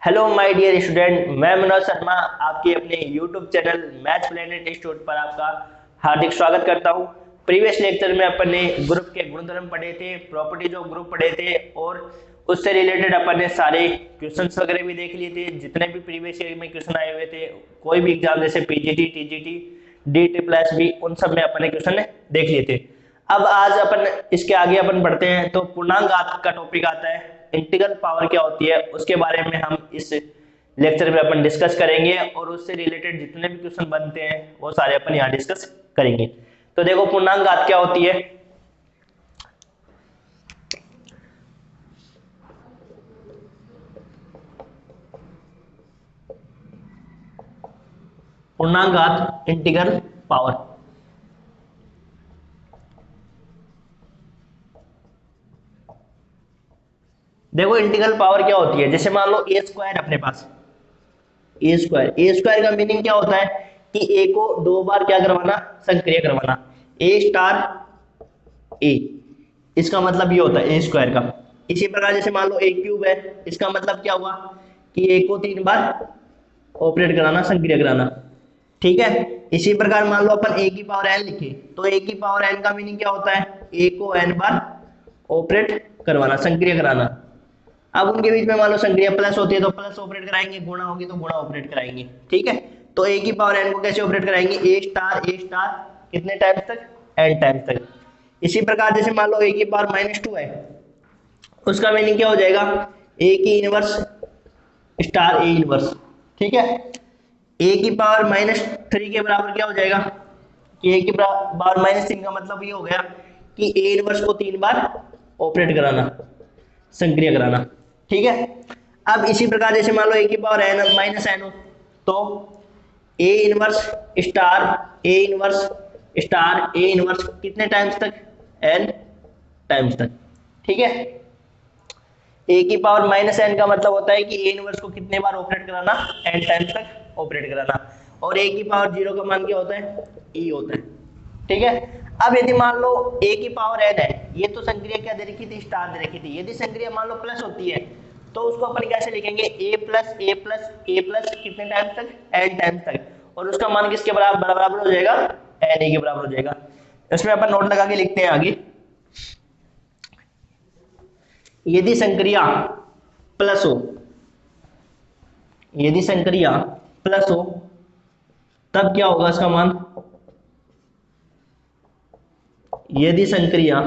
Hello my dear student, मैं मनोज शर्मा आपके अपने YouTube channel math planet institute पर आपका हार्दिक स्वागत करता हूं। प्रीवियस लेक्चर में अपन ने ग्रुप के गुणधर्म पढ़े थे, प्रॉपर्टीज ऑफ ग्रुप पढ़े थे और उससे रिलेटेड अपन ने सारे क्वेश्चंस वगैरह भी देख लिए थे। जितने भी प्रीवियस ईयर में क्वेश्चन आए हुए थे, कोई भी एग्जाम जैसे पीजीटी, टीजीटी, डीटी प्लस भी, उन सब में अपन ने क्वेश्चन देख लिए थे। अब आज अपन इसके आगे अपन बढ़ते हैं तो पूर्णांक का टॉपिक आता है। इंटीग्रल पावर क्या होती है उसके बारे में हम इस लेक्चर में अपन डिस्कस करेंगे और उससे रिलेटेड जितने भी क्वेश्चन बनते हैं वो सारे अपन यहाँ डिस्कस करेंगे। तो देखो, पूर्णांक घात क्या होती है। पूर्णांक घात इंटीग्रल पावर। देखो, इंटीग्रल पावर क्या होती है। जैसे मान लो ए स्क्वायर अपने पास, ए स्क्वायर का मीनिंग क्या होता है कि ए को दो बार क्या करवाना, संक्रिय करवाना। ए स्टार ए, इसका मतलब ये होता है ए स्क्वायर का। इसी प्रकार जैसे मान लो ए क्यूब है, इसका मतलब क्या हुआ कि ए को तीन बार ऑपरेट कराना, संक्रिय कराना। ठीक है। इसी प्रकार मान लो अपन ए की पावर एन लिखे, तो ए की पावर एन का मीनिंग क्या होता है, ए को एन बार ऑपरेट करवाना, संक्रिय कराना। अब उनके बीच में मान लो संक्रिया प्लस होती है तो प्लस ऑपरेट कराएंगे, गुणा होगी तो गुणा ऑपरेट कराएंगे। ठीक है। तो ए की पावर एन को कैसे ऑपरेट कराएंगे, ए स्टार कितने टाइम्स तक, एन टाइम्स तक। इसी प्रकार जैसे मान लो ए की पावर -2 है, उसका मीनिंग क्या हो जाएगा, ए की इनवर्स स्टार ए इनवर्स। ठीक है। ए की पावर -3 के बराबर क्या हो जाएगा कि ए की पावर -3 का मतलब ये हो गया कि ए इनवर्स को तीन बार ऑपरेट कराना, संक्रिय कराना। ठीक है। अब इसी प्रकार जैसे मान लो ए की पावर एन -n हो, तो A inverse star A inverse star A inverse कितने टाइम्स तक, n टाइम्स तक। ठीक है। ए की पावर -n का मतलब होता है कि ए इनवर्स को कितने बार ऑपरेट कराना, n टाइम्स तक ऑपरेट कराना। और ए की पावर 0 का मान क्या होता है, e होता है। ठीक है। अब यदि मान लो a की पावर n है, ये तो संक्रिया क्या दे रखी थी, स्टार दे रखी थी। यदि संक्रिया मान लो प्लस होती है तो उसको अपन कैसे लिखेंगे, a plus A plus A plus कितने टाइम्स तक, n टाइम्स तक। और उसका मान किसके बराबर बराबर हो जाएगा, n a के बराबर हो जाएगा। इसमें अपन नोट लगा के लिखते हैं आगे। यदि संक्रिया प्लस हो, यदि संक्रिया प्लस हो तब क्या होगा इसका मान, यदि संक्रिया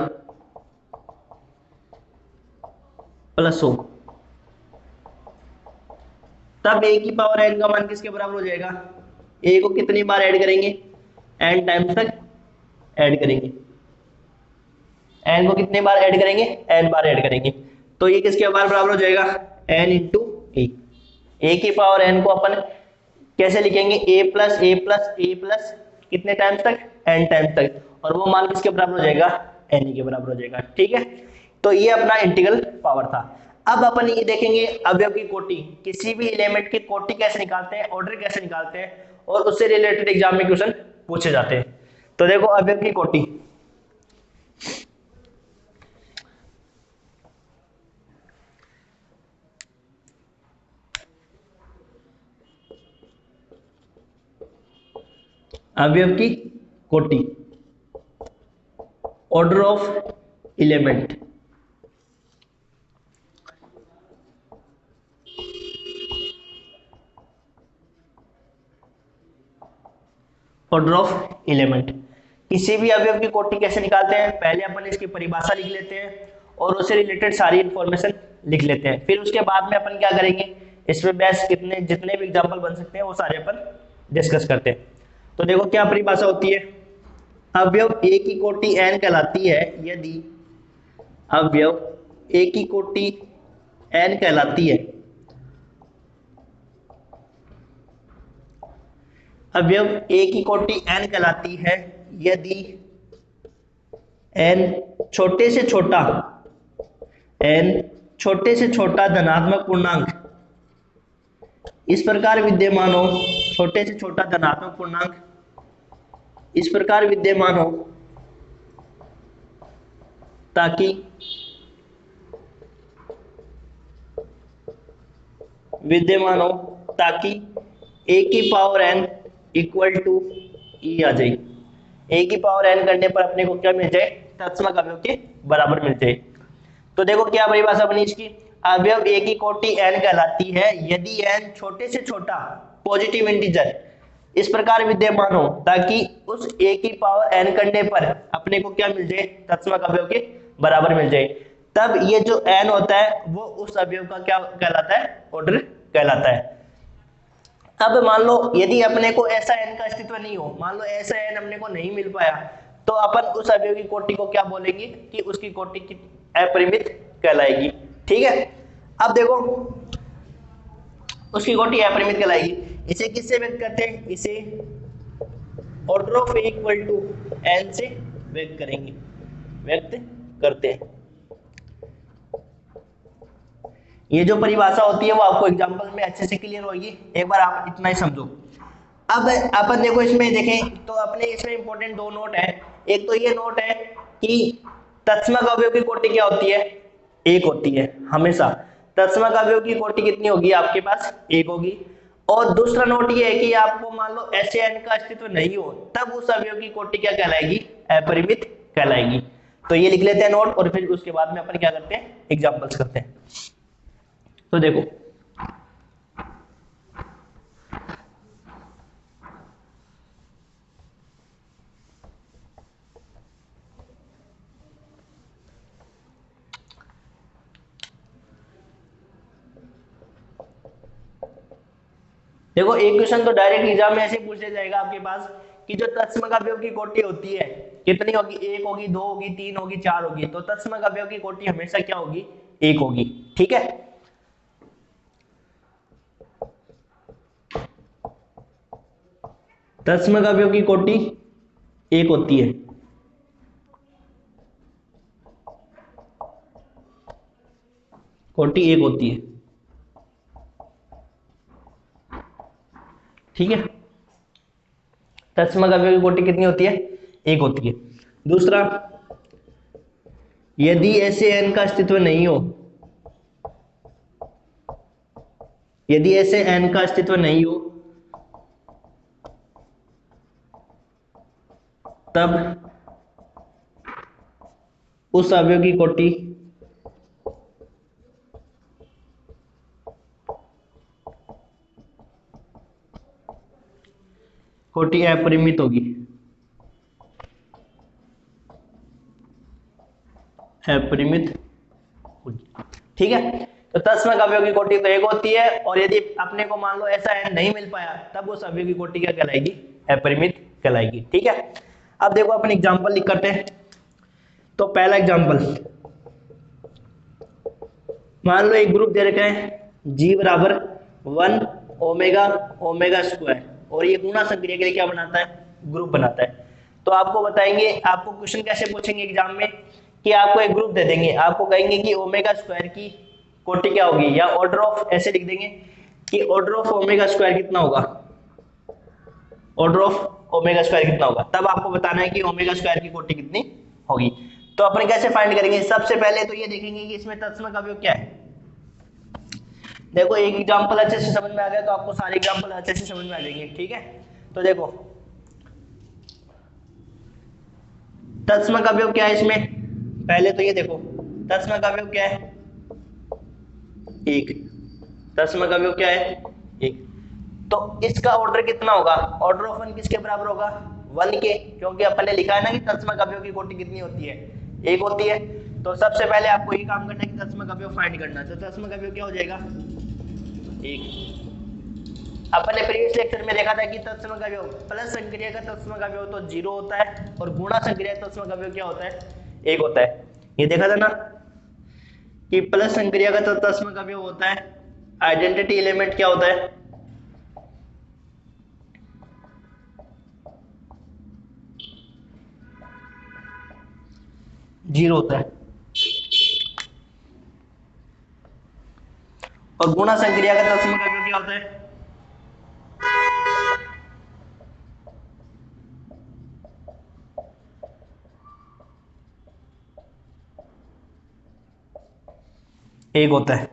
प्लस हो तब ए की पावर एन का मान किसके बराबर हो जाएगा, ए को कितनी बार ऐड करेंगे, एन टाइम्स तक ऐड करेंगे। एन को कितने बार ऐड करेंगे, एन बार ऐड करेंगे। तो ये किसके बराबर हो जाएगा, एन इंटू ए। ए की पावर एन को अपन कैसे लिखेंगे, ए प्लस ए प्लस ए प्लस कितने टाइम्स तक, एन टाइम्स तक। और वो मान किसके बराबर हो जाएगा, एन ई के बराबर हो जाएगा। ठीक है। तो ये अपना इंटीग्रल पावर था। अब अपन ये देखेंगे अवयव की कोटि, किसी भी एलिमेंट की कोटि कैसे निकालते हैं, ऑर्डर कैसे निकालते हैं, और उससे रिलेटेड एग्जाम में क्वेश्चन पूछे जाते हैं। तो देखो, अवयव की कोटि। अवयव की कोटि, order of element. Order of element, किसी भी अवयव की कोटि कैसे निकालते हैं, पहले अपन इसकी परिभाषा लिख लेते हैं और उससे रिलेटेड सारी इंफॉर्मेशन लिख लेते हैं। फिर उसके बाद में अपन क्या करेंगे, इसमें बेस्ट कितने जितने भी एग्जांपल बन सकते हैं वो सारे अपन डिस्कस करते हैं। तो देखो क्या परिभाषा होती है, अवयव ए की कोटि n कहलाती है यदि अवयव ए की कोटि n कहलाती है, अवयव ए की कोटि n कहलाती है यदि n छोटे से छोटा, n छोटे से छोटा धनात्मक पूर्णांक इस प्रकार विद्यमान हो, छोटे से छोटा धनात्मक पूर्णांक इस प्रकार विद्यमान हो ताकि विद्यमान हो ताकि ए की पावर एन इक्वल टू ई आ जाए। ए की पावर एन करने पर अपने को क्या मिल जाए, तत्समक अवयव के बराबर मिल जाए। तो देखो क्या परिभाषा बनी इसकी, अवयव ए की कोटि एन कहलाती है यदि एन छोटे से छोटा पॉजिटिव इंटीजर इस प्रकार विद्यमान हो ताकि उस ए की पावर एन करने पर अपने को क्या मिल जाए, तत्समक अवयव के बराबर मिल जाए। तब ये जो एन होता है वो उस अवयव का क्या कहलाता है, ऑर्डर कहलाता है। अब मान लो यदि अपने को ऐसा एन का अस्तित्व नहीं हो, मान लो ऐसा एन अपने को नहीं मिल पाया, तो अपन उस अवयव की कोटि को क्या बोलेंगे कि उसकी कोटि की अपरिमित कहलाएगी। ठीक है, अब देखो उसकी कोटि अपरिमित कहलाएगी। इसे किससे व्यक्त करते हैं, इसे order of A equal to n से व्यक्त करेंगे, व्यक्त करते हैं। ये जो परिभाषा होती है वो आपको एग्जांपल में अच्छे से क्लियर होगी, एक बार आप इतना ही समझो। अब अपन देखो इसमें देखें तो अपने इसमें इंपॉर्टेंट दो नोट है। एक तो ये नोट है कि तत्समक अवयव की कोटि क्या होती है, एक होती है हमेशा। तत्समक अवयव की कोटि कितनी होगी आपके पास, एक होगी। और दूसरा नोट ये है कि आपको मान लो ऐसे एन का अस्तित्व नहीं हो तब उस अवयव की कोटि क्या कहलाएगी, अपरिमित कहलाएगी। तो ये लिख लेते हैं नोट और फिर उसके बाद में अपन क्या करते हैं, एग्जांपल्स करते हैं। तो देखो देखो एक क्वेश्चन तो डायरेक्ट एग्जाम में ऐसे पूछ लिया जाएगा आपके पास कि जो तत्समक अवयव की कोटि होती है कितनी होगी, एक होगी, दो होगी, तीन होगी, चार होगी। तो तत्समक अवयव की कोटि हमेशा क्या होगी, एक होगी। ठीक है, तत्समक अवयव की कोटि एक होती है। कोटि एक होती है। ठीक है, तत्समक अवयव की कोटि कितनी होती है, एक होती है। दूसरा, यदि ऐसे एन का अस्तित्व नहीं हो, यदि ऐसे एन का अस्तित्व नहीं हो तब उस अवयव की कोटि कोटि अपरिमित होगी, अपरिमित होगी। ठीक है, तो तत्समक अवयव की कोटि तो एक होती है और यदि अपने को मान लो ऐसा एन नहीं मिल पाया तब उस अवयव की कोटि क्या कहलाएगी, अपरिमित कहलाएगी। ठीक है, अब देखो अपन एग्जांपल लिख करते हैं। तो पहला एग्जांपल, मान लो एक ग्रुप दे रखा है जी बराबर 1 ओमेगा ओमेगा स्क्वायर और ये गुणा संक्रिया के लिए क्या बनाता है, ग्रुप बनाता है। तो आपको बताएंगे, आपको क्वेश्चन कैसे पूछेंगे एग्जाम में कि आपको एक ग्रुप दे देंगे, आपको कहेंगे कि ओमेगा स्क्वायर की कोटि क्या होगी, या ऑर्डर ऑफ ऐसे लिख देंगे कि ऑर्डर ऑफ ओमेगा स्क्वायर कितना होगा, ऑर्डर ऑफ ओमेगा स्क्वायर कितना होगा। तब आपको बताना है कि ओमेगा स्क्वायर की कोटि कितनी होगी। तो अपन कैसे फाइंड करेंगे, सबसे पहले तो ये देखेंगे कि इसमें तत्समक अवयव क्या है। देखो एक एग्जांपल अच्छे से समझ में आ गया तो आपको सारे एग्जांपल अच्छे से समझ में आ जाएंगे। ठीक है, तो देखो तत्समक अवयव क्या है इसमें, पहले तो ये देखो तत्समक अवयव क्या है, एक। तत्समक अवयव क्या है, एक। तो इसका ऑर्डर कितना होगा, ऑर्डर ऑफ वन किसके बराबर होगा, वन के, क्योंकि अपन ने लिखा है ना कि तत्समक अवयव की कोटि कितनी होती है, एक होती है। तो सबसे पहले आपको ये काम करना है कि तत्समक अवयव फाइंड करना है। तो तत्समक अवयव क्या हो जाएगा, एक। अपन ने प्रीवियस लेक्चर में देखा था कि तत्समक अवयव प्लस संक्रिया का तत्समक अवयव तो जीरो होता है और गुणा संक्रिया का तत्समक अवयव क्या होता है, एक होता है। ये देखा था ना कि प्लस संक्रिया का तत्समक अवयव होता है, आइडेंटिटी एलिमेंट क्या होता है, जीरो होता है। और गुणा संक्रिया का तत्समक अवयव क्या होता है, एक होता है।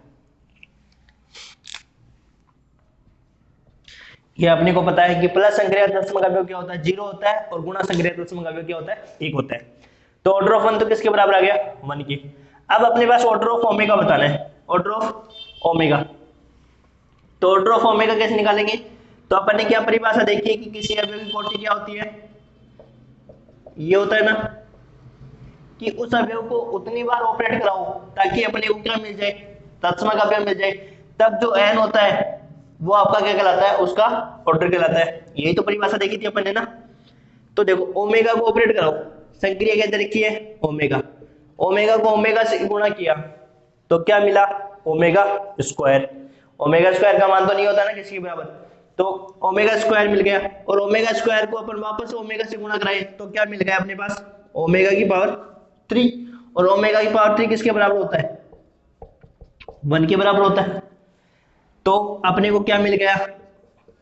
ये अपने को पता है कि प्लस संक्रिया तत्सम का अवयव क्या होता है, 0 होता है, और गुणा संक्रिया तत्सम का अवयव क्या होता है, 1 होता है। तो ऑर्डर ऑफ 1 तो किसके बराबर आ गया, 1 की। अब अपने पास ऑर्डर ऑफ ओमेगा बताना है, ऑर्डर ऑफ ओमेगा। तो ऑर्डर ऑफ ओमेगा कैसे निकालेंगे, तो अपन ने क्या परिभाषा देखी है कि किसी अवयव की कोटि क्या होती है, ये होता है ना कि उस अवयव को उतनी बार ऑपरेट कराओ ताकि अपने को क्या मिल जाए, तत्सम का अवयव मिल जाए। तब जो n होता है वो आपका क्या कहलाता है, उसका ऑर्डर कहलाता है। यही तो परिभाषा देखी थी अपन ने ना। तो देखो ओमेगा को ऑपरेट कराओ, संक्रिया के अंदर रखी है ओमेगा, ओमेगा को ओमेगा से गुणा किया तो क्या मिला, ओमेगा स्क्वायर। ओमेगा स्क्वायर का मान तो नहीं होता ना किसी के बराबर, तो ओमेगा स्क्वायर मिल गया। और ओमेगा स्क्वायर को अपन वापस ओमेगा से गुणा कराए तो क्या मिल गया अपने पास, ओमेगा की पावर 3। और ओमेगा की पावर 3 किसके बराबर होता है, 1 के बराबर होता है। तो अपने को क्या मिल गया,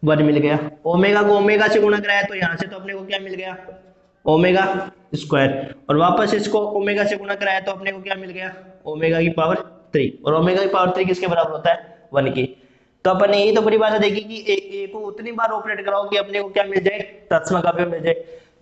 1 मिल गया। ओमेगा को ओमेगा से गुणा कराया तो यहां से तो अपने को क्या मिल गया, ओमेगा स्क्वायर। और वापस इसको ओमेगा से गुणा कराया तो अपने को क्या मिल गया, ओमेगा की पावर 3। और ओमेगा की पावर 3 किसके बराबर होता है, 1 की। तो अपन ने यही तो परिभाषा देखी कि ए को उतनी बार ऑपरेट कराओ कि अपने को क्या मिल जाए, तत्सम का अवयव मिल जाए।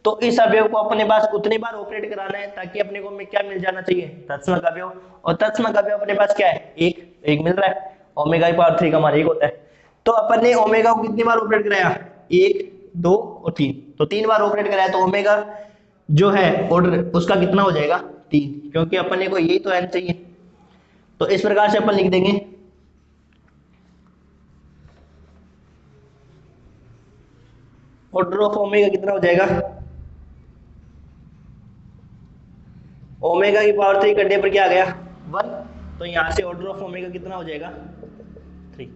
तो इस अवयव को अपने पास उतनी बार ऑपरेट कराना है ताकि अपने को में क्या मिल जाना चाहिए, तत्सम का अवयव। और तत्सम का अवयव अपने पास क्या है, एक मिल रहा है, ओमेगा की पावर 3 का मान 1 होता है। तो अपन ने ओमेगा को कितनी बार ऑपरेट कराया, 1 2 और 3, तो 3 बार ऑपरेट कराया तो ओमेगा जो है ऑर्डर उसका कितना हो जाएगा, 3, क्योंकि अपने को यही तो n चाहिए। तो इस प्रकार से अपन लिख देंगे ऑर्डर ऑफ ओमेगा कितना हो जाएगा, ओमेगा की पावर 3 करने पर क्या आ गया, 1। तो यहां से ऑर्डर ऑफ ओमेगा कितना हो जाएगा, 3।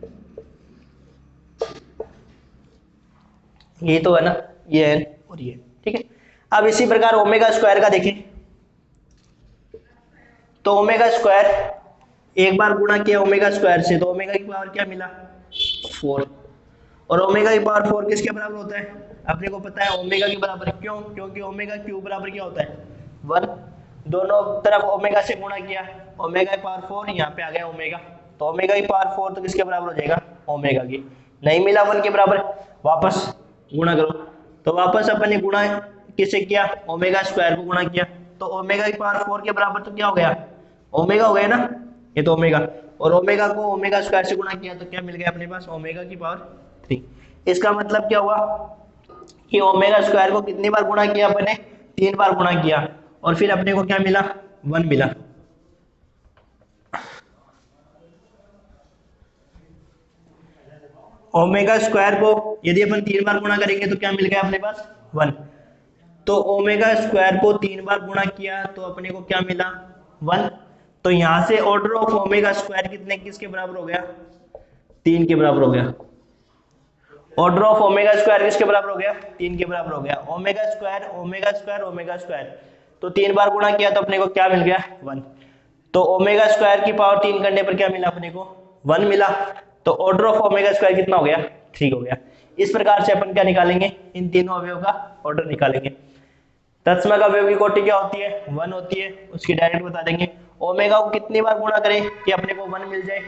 ये तो है ना, ये है और ये, ठीक है। अब इसी प्रकार ओमेगा स्क्वायर का देखें तो ओमेगा स्क्वायर एक बार गुणा किया ओमेगा स्क्वायर से तो ओमेगा की पावर क्या मिला, 4। और ओमेगा की पावर 4 किसके बराबर होता है, अपने को पता है ओमेगा के बराबर। क्यों, क्योंकि ओमेगा क्यूब बराबर क्या होता है, 1। दोनों तरफ ओमेगा से गुणा किया, ओमेगा की पावर 4 यहाँ पे आ गया ओमेगा, तो ओमेगा की पावर 4 तो किसके बराबर हो जाएगा, ओमेगा की। नहीं मिला 1 के बराबर, वापस गुणा करो। तो वापस अपन ने गुणा किसे किया, ओमेगा स्क्वायर को गुणा किया, तो ओमेगा की पावर 4 के बराबर तो क्या हो गया, ओमेगा हो गया ना, ये तो ओमेगा। और ओमेगा को ओमेगा स्क्वायर से गुणा किया तो क्या मिल गया अपने पास, ओमेगा की पावर 3। इसका मतलब क्या हुआ कि ओमेगा स्क्वायर को कितनी बार गुणा किया अपने, 3 बार गुणा किया, और फिर अपने को क्या मिला, 1 मिला। ओमेगा स्क्वायर को यदि अपन 3 बार गुणा करेंगे तो क्या मिल गया अपने पास, 1। तो ओमेगा स्क्वायर को 3 बार गुणा किया तो अपने को क्या मिला, 1। तो यहां से ऑर्डर ऑफ ओमेगा स्क्वायर कितने किसके बराबर हो गया, 3 के बराबर हो गया। ऑर्डर ऑफ ओमेगा स्क्वायर किसके बराबर हो गया, 3 के बराबर हो गया। Omega square omega square omega square, तो 3 बार गुणा किया तो अपने को क्या मिल गया, 1। तो ओमेगा स्क्वायर की पावर 3 करने पर क्या मिला अपने को, 1 मिला। तो ऑर्डर ऑफ ओमेगा स्क्वायर कितना हो गया, 3 हो गया। इस प्रकार से अपन क्या निकालेंगे, इन तीनों अवयव का ऑर्डर निकालेंगे। तत्सम का अवयव की कोटि क्या होती है, 1 होती है, उसकी डायरेक्ट बता देंगे। ओमेगा को कितनी बार गुणा करें कि अपने को 1 मिल जाए,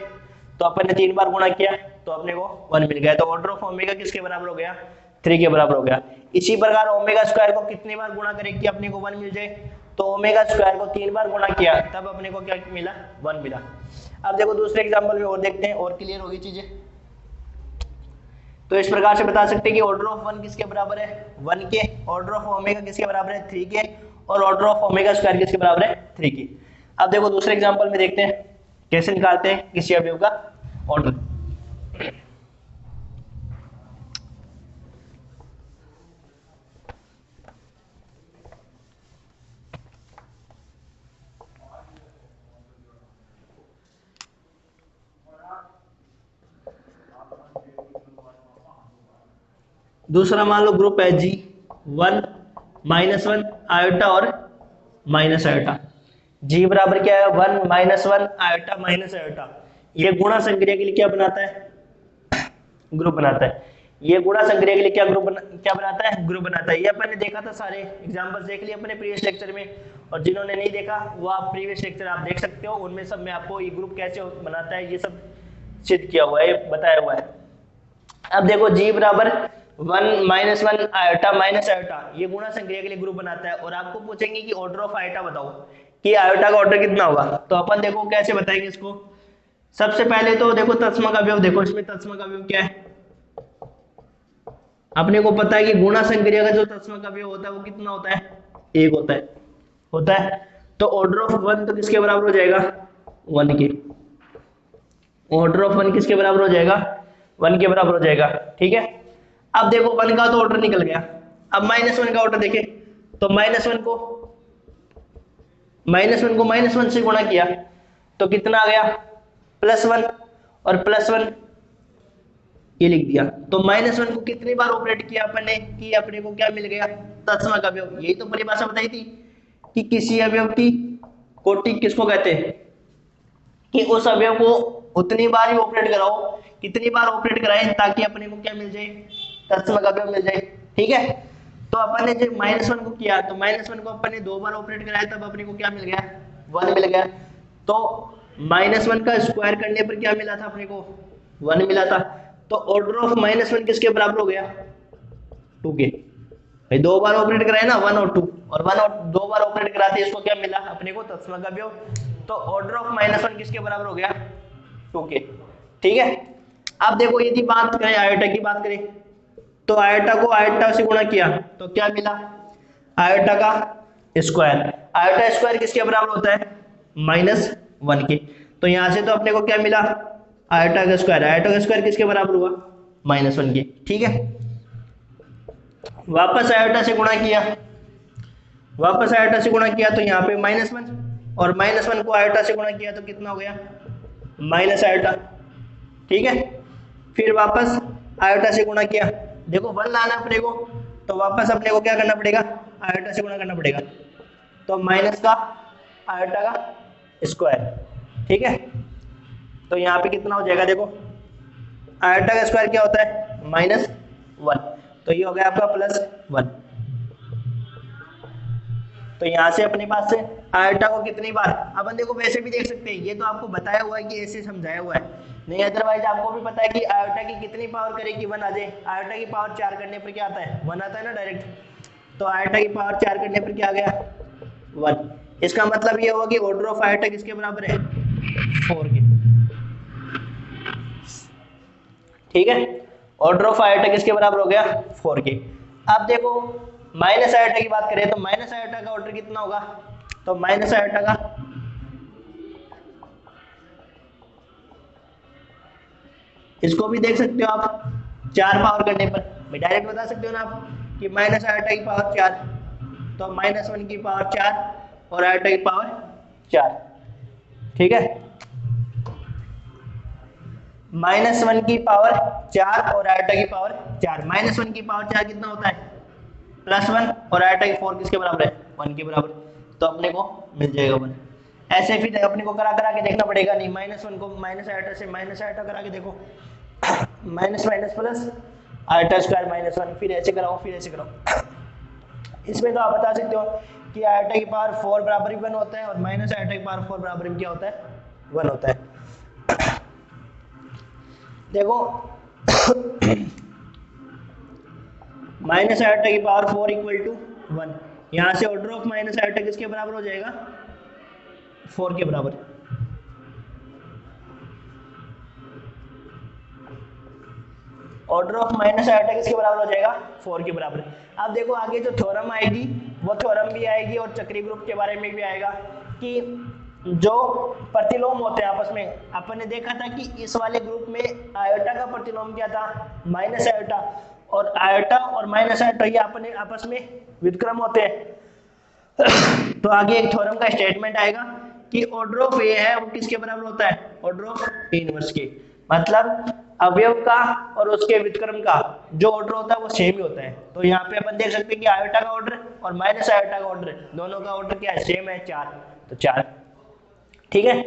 तो अपन ने 3 बार गुणा किया तो अपने को 1 मिल गया। तो ऑर्डर ऑफ ओमेगा किसके बराबर हो गया, 3 के बराबर हो गया। इसी प्रकार ओमेगा स्क्वायर को कितनी बार गुणा करें कि अपने को 1 मिल जाए, तो ओमेगा स्क्वायर को 3 बार गुणा किया तब अपने को क्या मिला, 1 मिला। अब देखो दूसरे एग्जांपल में और देखते हैं, और क्लियर होगी चीजें। तो इस प्रकार से बता सकते हैं कि ऑर्डर ऑफ 1 किसके बराबर है, 1 के। ऑर्डर ऑफ ओमेगा किसके बराबर है, 3 के। और ऑर्डर ऑफ ओमेगा स्क्वायर किसके बराबर है, 3 के। अब देखो दूसरे एग्जांपल में देखते हैं कैसे निकालते हैं किसी अवयव का ऑर्डर। दूसरा मान लो ग्रुप है जी, 1 -1 आयोटा और माइनस आयोटा। जी बराबर क्या है, 1 -1 आयोटा माइनस आयोटा। ये गुणा संक्रिया के लिए क्या बनाता है, ग्रुप बनाता है। ये गुणा संक्रिया के लिए क्या क्या बनाता है, ग्रुप बनाता है। ये अपन ने देखा था, सारे एग्जांपल्स देख लिए अपने प्रीवियस लेक्चर में, और जिन्होंने नहीं देखा वो आप प्रीवियस लेक्चर आप देख सकते हो, उनमें सब में आपको ये ग्रुप कैसे बनाता है ये सब सिद्ध किया हुआ है, बताया हुआ है। अब देखो जी बराबर 1 माइनस 1 आयोटा माइनस आयोटा, ये गुणा संक्रिया के लिए ग्रुप बनाता है। और आपको पूछेंगे कि ऑर्डर ऑफ आयोटा बताओ कि आयोटा का ऑर्डर कितना होगा। तो अपन देखो कैसे बताएंगे इसको। सबसे पहले तो देखो तत्सम का अवयव, देखो इसमें तत्सम का अवयव क्या है, अपने को पता है कि गुणा संक्रिया का जो तत्सम का अवयव होता है वो कितना होता है, एक होता है। तो ऑर्डर ऑफ 1 तो किसके बराबर हो जाएगा, 1 के। ऑर्डर ऑफ 1 किसके बराबर हो जाएगा, 1 के बराबर हो जाएगा। ठीक है, अब देखो 1 का तो ऑर्डर निकल गया। अब -1 का ऑर्डर देखें तो -1 को -1 से गुणा किया तो कितना आ गया, +1, और +1 ये लिख दिया। तो -1 को कितनी बार ऑपरेट किया अपन ने कि अपने को क्या मिल गया, तत्सम का अवयव। यही तो परिभाषा बताई थी कि किसी अवयव की कोटि किसको कहते हैं, कि उस अवयव को उतनी बार ही ऑपरेट कराओ, कितनी बार ऑपरेट कराएं ताकि अपने को क्या मिल जाए, तत्सम का अवयव मिल जाए। ठीक है, तो अपन ने जब -1 को किया तो -1 को अपन ने 2 बार ऑपरेट कराया, तब अपने को क्या मिल गया, 1 मिल गया। तो -1 का स्क्वायर करने पर क्या मिला था अपने को, 1 मिला था। तो ऑर्डर ऑफ -1 किसके बराबर हो गया, 2 के। भाई 2 बार ऑपरेट कराए ना, 1 और 2, और 1 और 2 बार ऑपरेट कराते इसको क्या मिला अपने को, तत्सम का अवयव। तो ऑर्डर ऑफ -1 किसके बराबर हो गया, 2 के। ठीक है, अब देखो यदि बात करें आयोटा की, बात करें तो आयोटा को आयोटा से गुणा किया तो क्या मिला, आयोटा का स्क्वायर। आयोटा स्क्वायर किसके बराबर होता है, -1 के। तो यहां से तो अपने को क्या मिला, आयोटा का स्क्वायर। आयोटा का स्क्वायर किसके बराबर हुआ, -1 के। ठीक है, वापस आयोटा से गुणा किया, वापस आयोटा से गुणा किया तो यहाँ पे -1, और -1 को आयोटा से गुणा किया तो कितना हो गया, माइनस आयोटा। ठीक है, फिर वापस आयोटा से गुणा किया, देखो 1 लाना अपने को, तो वापस अपने को क्या करना पड़ेगा, आयोटा से गुणा करना पड़ेगा। तो माइनस का आयोटा का स्क्वायर। ठीक है, तो यहाँ पे कितना हो जाएगा, देखो आयोटा का स्क्वायर क्या होता है, -1, तो ये हो गया आपका +1। तो यहाँ से अपने पास से आयोटा को कितनी बार, अपन देखो वैसे भी देख सकते हैं, ये तो आपको बताया हुआ है कि ऐसे समझाया हुआ है, नहीं अदरवाइज आपको भी पता है कि आयोटा की कितनी पावर करेगी 1 आ जाए। आयोटा की पावर 4 करने पर क्या आता है, 1 आता है ना डायरेक्ट। तो आयोटा की पावर 4 करने पर क्या आ गया, 1। इसका मतलब ये हुआ कि ऑर्डर ऑफ आयोटा किसके बराबर है, 4 के। ठीक है, ऑर्डर ऑफ आयोटा किसके बराबर हो गया, 4 के। अब देखो माइनस आयोटा की बात करें तो माइनस आयोटा का ऑर्डर कितना होगा, तो माइनस आयोटा का इसको भी देख सकते हो आप 4 पावर करने पर, मैं डायरेक्ट बता सकते हो ना आप कि माइनस आयोटा की पावर 4, तो -1 की पावर 4 और आयोटा की पावर 4। ठीक है, -1 की पावर 4 और आयोटा की पावर 4। -1 की पावर 4 कितना होता है, +1, और आयोटा की 4 किसके बराबर है, 1 के बराबर। तो अपने को मिल जाएगा 1। ऐसे फिर अपने को करा करा के देखना पड़ेगा, नहीं -1 को माइनस आयोटा से माइनस आयोटा करा के देखो, minus minus plus iota square -1, फिर ऐसे कराओ, फिर ऐसे कराओ। इसमें तो आप बता सकते हो कि आयोटा की पावर 4 बराबर भी 1 होता है, और माइनस आयोटा की पावर 4 बराबर भी क्या होता है, 1 होता है। देखो माइनस आयोटा की पावर 4 इक्वल टू 1, यहां से ऑर्डर ऑफ माइनस आयोटा किसके बराबर हो जाएगा, 4 के बराबर। ऑर्डर ऑफ माइनस आयोटा किसके बराबर हो जाएगा, 4 के बराबर। अब देखो आगे जो थ्योरम आएगी वो थ्योरम भी आएगी, और चक्रीय ग्रुप के बारे में भी आएगा कि जो प्रतिलोम होते हैं आपस में। अपन ने देखा था कि इस वाले ग्रुप में आयोटा का प्रतिलोम क्या था, माइनस आयोटा, और आयोटा और माइनस आयोटा ये अपने आपस में व्युत्क्रम होते हैं। तो आगे एक थ्योरम का स्टेटमेंट आएगा कि ऑर्डर ऑफ ए है वो किसके बराबर होता है, ऑर्डर ऑफ ए इनवर्स के। मतलब अवयव का और उसके व्युत्क्रम का जो ऑर्डर होता है वो सेम ही होता है। तो यहाँ पे अपन देख सकते हैं कि आयोटा का ऑर्डर और माइनस आयोटा का ऑर्डर दोनों का ऑर्डर क्या है, सेम है, 4, तो 4। ठीक है,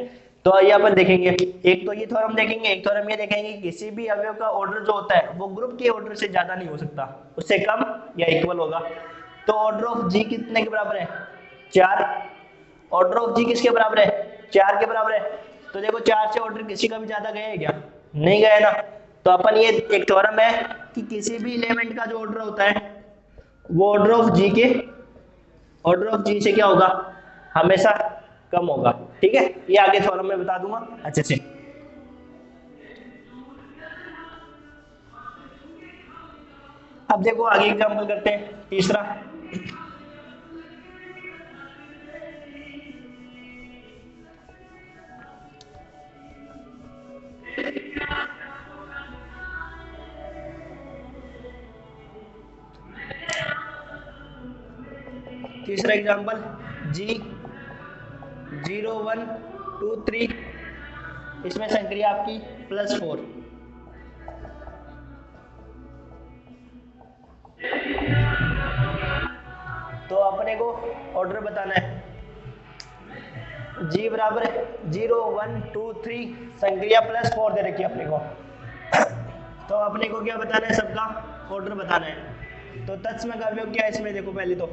तो ये अपन देखेंगे, एक तो ये थ्योरम देखेंगे, एक थ्योरम ये देखेंगे किसी भी अवयव का ऑर्डर जो होता है वो ग्रुप के ऑर्डर से ज्यादा नहीं हो सकता, उससे कम या इक्वल होगा। तो ऑर्डर ऑफ जी कितने के बराबर है, 4। ऑर्डर ऑफ जी किसके बराबर है, 4 के बराबर है। तो देखो 4 से ऑर्डर किसी का भी ज्यादा गया है क्या, नहीं गया ना। तो अपन ये एक थ्योरम है कि किसी भी एलिमेंट का जो ऑर्डर होता है वो ऑर्डर ऑफ जी से क्या होगा, हमेशा कम होगा। ठीक है, ये आगे थ्योरम में बता दूंगा अच्छे से। अब देखो आगे एग्जांपल करते हैं तीसरा। तीसरा एग्जांपल G 0 1 2 3, इसमें संक्रिया आपकी +4। तो अपने को ऑर्डर बताना है, G बराबर 0 1 2 3, संक्रिया +4 दे रखी है अपने को। तो अपने को क्या बताना है, सबका ऑर्डर बताना है। तो तत्सम का अवयव क्या है इसमें, देखो पहले तो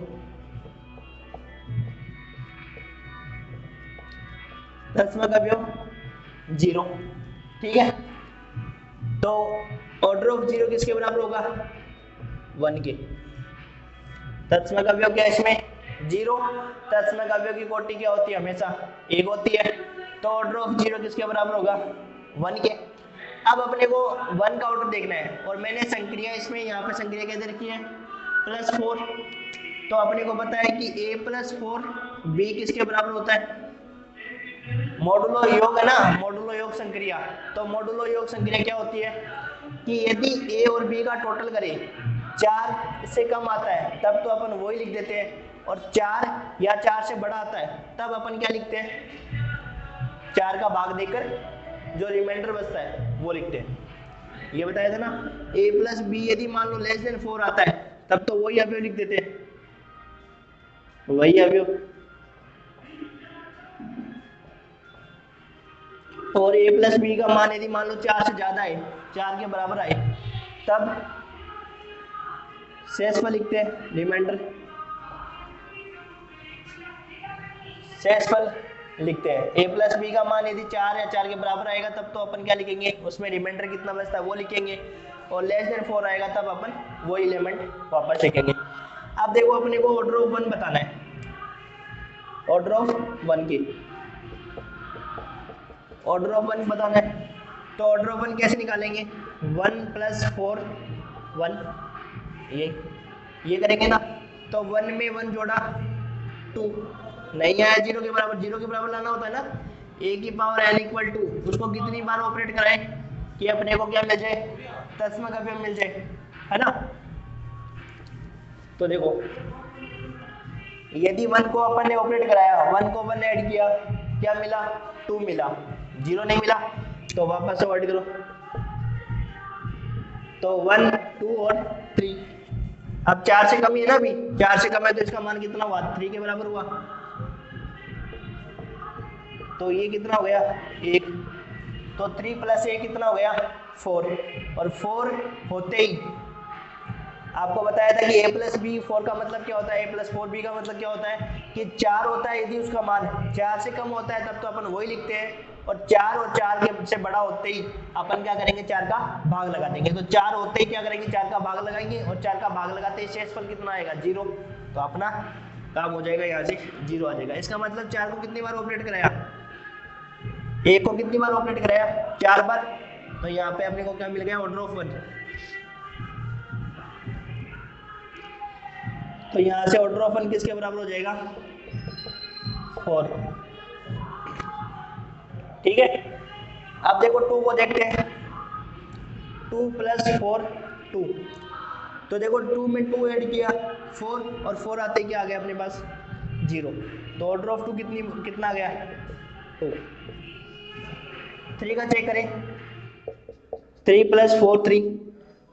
तत्सम का अवयव 0। ठीक है, तो ऑर्डर ऑफ 0 किसके बराबर होगा, 1 के। तत्सम का अवयव क्या है इसमें, 0। तत्सम का अवयव की कोटि क्या होती है, हमेशा 1 होती है। तो ऑर्डर ऑफ 0 किसके बराबर होगा, 1 के। अब अपने को 1 का ऑर्डर देखना है, और मैंने संक्रिया इसमें यहाँ पे संक्रिया क्या दे रखी है, +4। तो अपने को पता है कि a + 4 b किसके बराबर होता है, मॉडुलो योग है ना, मॉडुलो योग संक्रिया। तो मॉडुलो योग संक्रिया क्या होती है कि यदि a और b का टोटल करें 4 से कम आता है तब तो अपन वही लिख देते हैं, और 4 या 4 से बड़ा आता है तब अपन क्या लिखते हैं, 4 का भाग देकर जो रिमाइंडर बचता है वो लिखते हैं। ये बताया था ना, a + b यदि मान लो <4 आता है तब तो वही अवयव लिख देते हैं, वही अवयव। और a + b का मान यदि मान लो 4 से ज्यादा है, 4 के बराबर आए, तब शेषफल लिखते हैं, रिमाइंडर शेषफल लिखते हैं। a + b का मान यदि 4 या 4 के बराबर आएगा तब तो अपन क्या लिखेंगे, उसमें रिमाइंडर कितना बचता है वो लिखेंगे, और <4 आएगा तब अपन वो एलिमेंट वापस लिखेंगे। अब देखो अपने को ऑर्डर ऑफ 1 बताना है, ऑर्डर ऑफ 1 की ऑर्डर ऑफ 1 बताना है। तो ऑर्डर ऑफ 1 कैसे निकालेंगे, 1 + 4 1, ये करेंगे ना। तो 1 में 1 जोड़ा 2, नहीं आया 0 के बराबर, 0 के बराबर लाना होता है ना, a की पावर n = 2, उसको कितनी बार ऑपरेट कराएं कि अपने को क्या मिल जाए, तत्सम का अवयव मिल जाए, है ना। तो देखो यदि 1 को अपन ने ऑपरेट कराया, 1 को 1 ऐड किया, क्या मिला, 2 मिला, 0 नहीं मिला, तो वापस से ऐड करो। तो 1 2 और 3, अब 4 से कम ही है ना, अभी 4 से कम है तो इसका मान कितना हुआ, 3 के बराबर हुआ। तो ये कितना हो गया, 1। तो 3 + 1 कितना हो गया, 4। और 4 होते ही आपको बताया था कि a + b 4 का मतलब क्या होता है, a + 4b का मतलब क्या होता है कि 4 होता है, यदि उसका मान 4 से कम होता है तब तो अपन वही लिखते हैं, और 4 और 4 के से बड़ा होते ही अपन क्या करेंगे, 4 का भाग लगा देंगे। तो 4 होते ही क्या करेंगे, 4 का भाग लगाएंगे, और 4 का भाग लगाते ही शेषफल कितना आएगा, 0। तो अपना काम हो जाएगा, यहाँ से 0 आ जाएगा। इसका मतलब 4 को कितनी बार ऑपरेट कराया, a को कितनी बार ऑपरेट कराया, 4 बार। तो यहाँ पे अपने को क्या मिल गया, ऑर्डर ऑफ 1। तो यहाँ से ऑर्डर ऑफ 1 किसके बराबर हो जाएगा, 4। ठीक है, अब देखो 2 को देखते हैं, 2 + 4 2। तो देखो 2 में 2 ऐड किया 4, और 4 आते क्या आ गया अपने पास, 0। तो ऑर्डर ऑफ 2 कितना आ गया, 2। 3 का चेक करें, 3 + 4 3,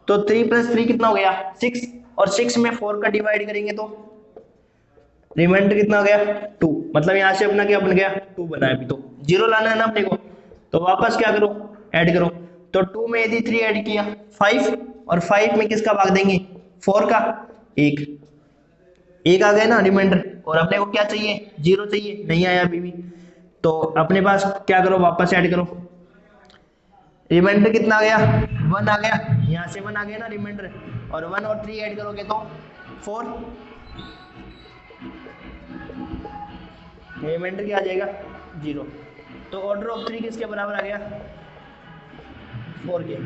तो 3 + 3 कितना हो गया, 6, और 6 में 4 का डिवाइड करेंगे तो रिमाइंडर कितना हो गया, 2। मतलब यहाँ से अपना क्या बन गया, 2 बना है। अभी तो 0 लाना है ना अपने को, तो वापस क्या करो, ऐड करो। तो 2 में यदि 3 ऐड किया 5, और 5 में किसका भाग देंगे, 4 का, 1 आ गया ना रिमाइंडर। और अपने को क्या चाहिए, 0 चाहिए, नहीं आया अभी भी। तो अपने पास क्या करो, वापस ऐड करो। रिमाइंडर कितना आ गया, 1 आ गया, यहाँ से 1 आ गया ना रिमाइंडर, और 1 और 3 ऐड करोगे तो 4, रिमाइंडर क्या आ जाएगा 0। तो ऑर्डर ऑफ 3 किसके बराबर आ गया 4 के।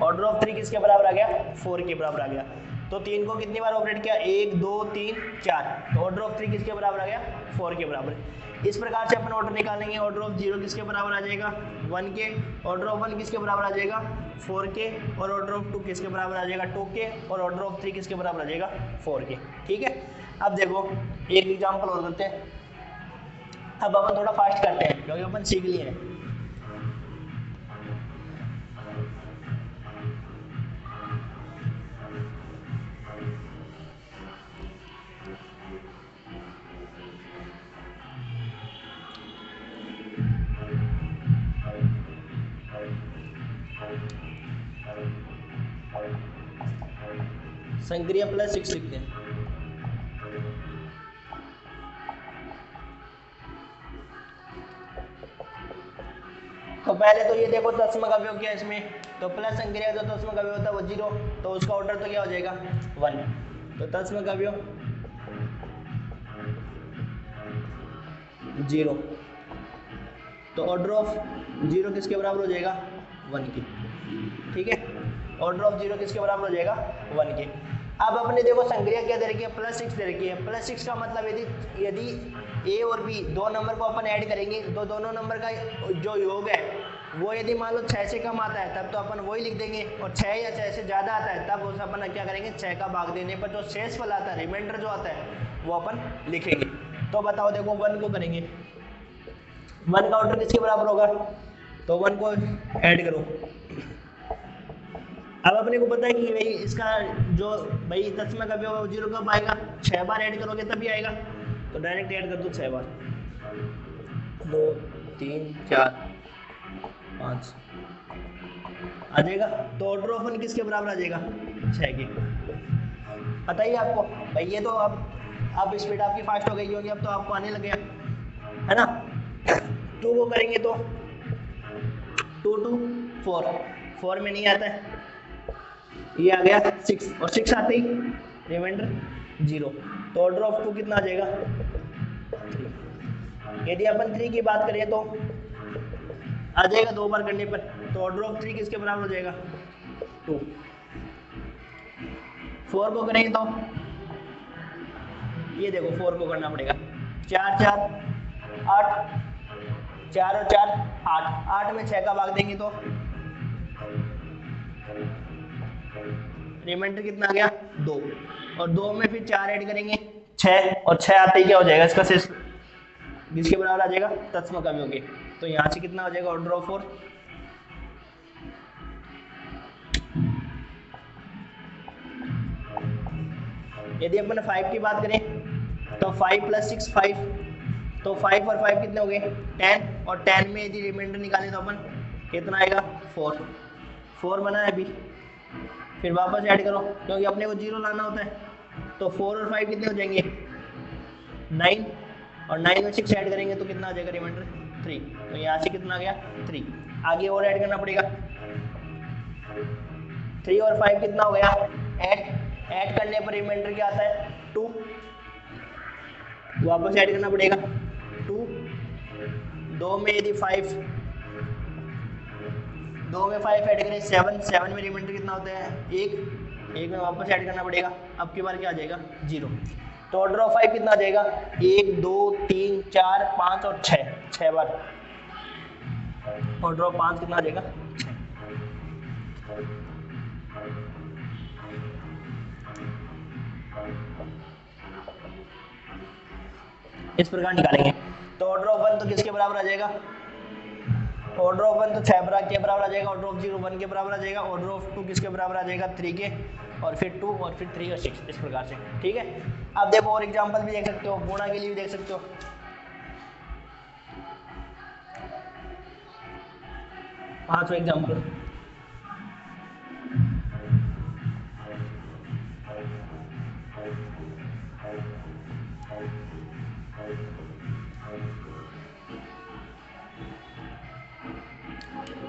ऑर्डर ऑफ 3 किसके बराबर आ गया 4 के बराबर आ गया। तो 3 को कितनी बार ऑपरेट किया 1 2 3 4, तो ऑर्डर ऑफ 3 किसके बराबर आ गया 4 के बराबर। इस प्रकार से अपन ऑर्डर निकालेंगे, ऑर्डर ऑफ 0 किसके बराबर आ जाएगा 1 के, ऑर्डर ऑफ 1 किसके बराबर आ जाएगा 4 के, और ऑर्डर ऑफ 2 किसके बराबर आ जाएगा 2 के, और ऑर्डर ऑफ 3 किसके बराबर आ जाएगा 4 के। ठीक है, अब देखो एक एग्जाम्पल और करते हैं। अब अपन थोड़ा फास्ट करते हैं क्योंकि अपन सीख लिए हैं। संक्रिया प्लस 6 लिखते हैं। तो पहले तो ये देखो तत्सम का अवयव क्या है इसमें, तो प्लस संक्रिया जो तत्सम का अवयव होता है वो 0, तो उसका ऑर्डर तो क्या हो जाएगा 1। तो तत्सम का अवयव 0, तो ऑर्डर ऑफ 0 किसके बराबर हो जाएगा 1 के। ठीक है, ऑर्डर ऑफ 0 किसके बराबर हो जाएगा 1 के। अब अपने देखो संक्रिया क्या दे रखी है +6 दे रखी है। +6 का मतलब यदि ए और बी दो नंबर को अपन ऐड करेंगे तो दोनों नंबर का जो योग है वो यदि मान लो 6 से कम आता है तब तो अपन वही लिख देंगे, और 6 या 6 से ज़्यादा आता है तब उस अपन क्या करेंगे 6 का भाग देने पर जो शेषफल आता है रिमाइंडर जो आता है वो अपन लिखेंगे। तो बताओ देखो 1 को करेंगे, 1 का ऑर्डर किसके बराबर होगा, तो 1 को ऐड करो। अब अपने को पता है कि भाई इसका जो भाई तत्सम का अवयव 0 कब आएगा 6 बार ऐड करोगे तभी आएगा, तो डायरेक्ट ऐड कर दो 6 बार, 2 3 4 5 आ जाएगा। तो ऑर्डर ऑफ 1 किसके बराबर आ जाएगा 6 के। पता ही आपको भाई, ये तो अब स्पीड आपकी फास्ट हो गई होगी, अब तो आपको आने लग गया है ना। 2 को करेंगे तो 2 2 4, 4 में नहीं आता है, ये आ गया 6, और 6 आते ही रिमाइंडर 0, तो ऑर्डर ऑफ 2 कितना आ जाएगा 3। यदि अपन 3 की बात करें तो आ जाएगा 2 बार करने पर, तो ऑर्डर ऑफ 3 किसके बराबर हो जाएगा 2। 4 को करेंगे तो ये देखो 4 को करना पड़ेगा, 4 4 8, 4 और 4 8, 8 में 6 का भाग देंगे तो रिमाइंडर कितना आ गया 2, और 2 में फिर 4 ऐड करेंगे 6, और 6 आते ही क्या हो जाएगा इसका शेष किसके बराबर आ जाएगा तत्सम का अवयव के। तो यहाँ से कितना हो जाएगा ऑर्डर ऑफ 4। यदि अपन 5 की बात करें तो 5 + 6 5, तो 5 और 5 कितने हो गए 10, और 10 में यदि रिमाइंडर निकालें तो अपन कितना आएगा 4, 4 बना है अभी, फिर वापस ऐड करो क्योंकि अपने को 0 लाना होता है, तो 4 और 5 कितने हो जाएंगे 9, और 9 में 6 ऐड करेंगे तो कितना आ जाएगा रिमाइंडर 3, तो यहाँ से कितना आ गया 3। आगे और ऐड करना पड़ेगा, 3 और 5 कितना हो गया ऐड करने पर रिमाइंडर क्या आता है 2, वापस ऐड करना पड़ेगा 2, 2 में यदि 5, 2 में 5 ऐड करें 7, 7 में रिमाइंडर कितना होता है 1 में वापस ऐड करना पड़ेगा, अब की बार क्या आ जाएगा 0। तो ऑर्डर ऑफ 5 कितना आ जाएगा 1 2 3 4 5 और 6 बार, ऑर्डर ऑफ 5 कितना आ जाएगा 6। इस प्रकार निकालेंगे। तो ऑर्डर ऑफ 1 तो किसके बराबर आ जाएगा, ऑर्डर ऑफ 1 तो 6 के बराबर आ जाएगा, ऑर्डर ऑफ 0 1 के बराबर आ जाएगा, ऑर्डर ऑफ 2 किसके बराबर आ जाएगा 3 के, और फिर 2 और फिर 3 और 6, इस प्रकार से। ठीक है, अब देखो और एग्जांपल भी देख सकते हो, गुणा के लिए भी देख सकते हो। 5वां एग्जांपल,